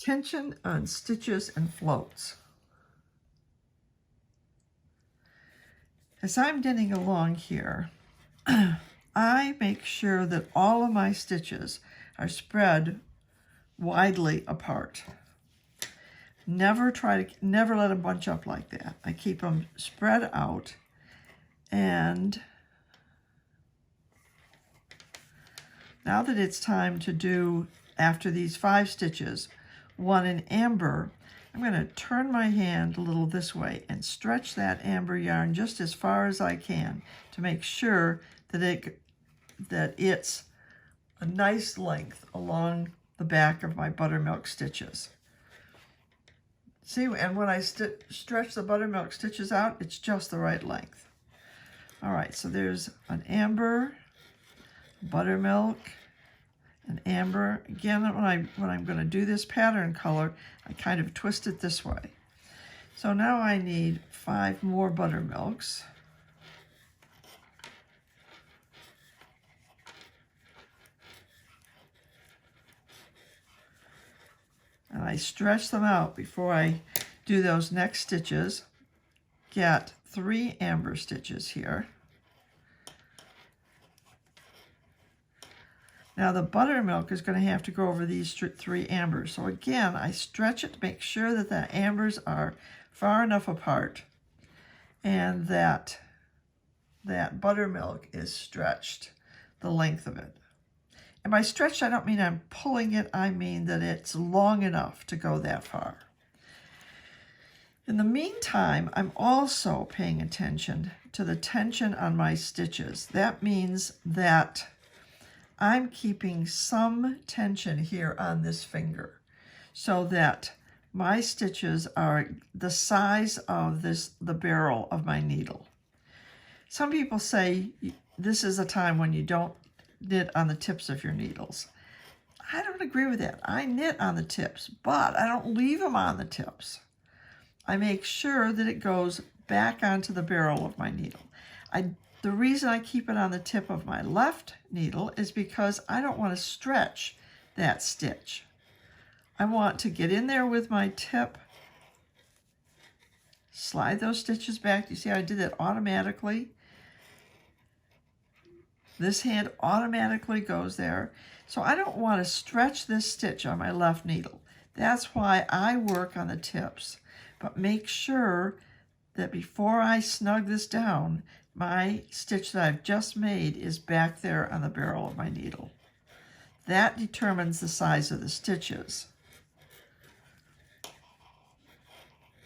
Tension on stitches and floats. As I'm knitting along here, I make sure that all of my stitches are spread widely apart. Never let them bunch up like that. I keep them spread out, and now that it's time to do, after these 5 stitches, one in amber, I'm going to turn my hand a little this way and stretch that amber yarn just as far as I can to make sure that it's a nice length along the back of my buttermilk stitches. See, and when I stretch the buttermilk stitches out, it's just the right length. All right, so there's an amber, buttermilk, and amber. Again, when I'm going to do this pattern color, I kind of twist it this way. So now I need 5 more buttermilks. And I stretch them out before I do those next stitches. Get 3 amber stitches here. Now the buttermilk is going to have to go over these 3 ambers. So again, I stretch it to make sure that the ambers are far enough apart and that buttermilk is stretched the length of it. And by stretched, I don't mean I'm pulling it, I mean that it's long enough to go that far. In the meantime, I'm also paying attention to the tension on my stitches. That means that I'm keeping some tension here on this finger so that my stitches are the size of the barrel of my needle. Some people say this is a time when you don't knit on the tips of your needles. I don't agree with that. I knit on the tips, but I don't leave them on the tips. I make sure that it goes back onto the barrel of my needle. The reason I keep it on the tip of my left needle is because I don't want to stretch that stitch. I want to get in there with my tip, slide those stitches back. You see how I did that automatically? This hand automatically goes there. So I don't want to stretch this stitch on my left needle. That's why I work on the tips. But make sure that before I snug this down, my stitch that I've just made is back there on the barrel of my needle. That determines the size of the stitches.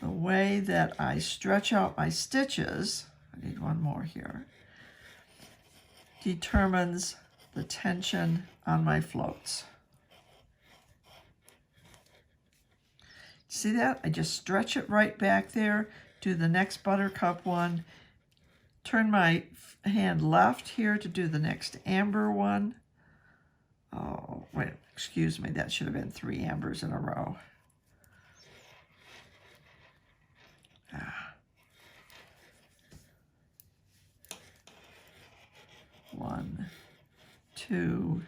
The way that I stretch out my stitches, I need one more here, determines the tension on my floats. See that? I just stretch it right back there, do the next buttercup one, turn my hand left here to do the next amber one. Oh, wait, excuse me, that should have been 3 ambers in a row. One, 2,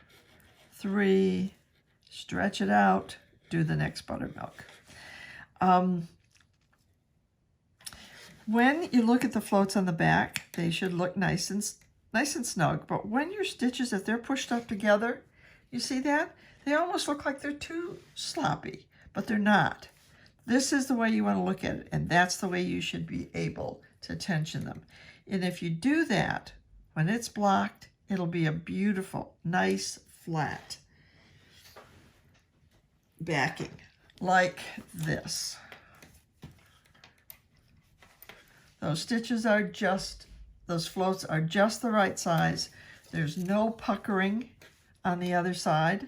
3, stretch it out, do the next buttermilk. When you look at the floats on the back, they should look nice and snug, but when your stitches, if they're pushed up together, you see that? They almost look like they're too sloppy, but they're not. This is the way you want to look at it, and that's the way you should be able to tension them. And if you do that, when it's blocked, it'll be a beautiful, nice, flat backing, like this. Those stitches are those floats are just the right size. There's no puckering on the other side.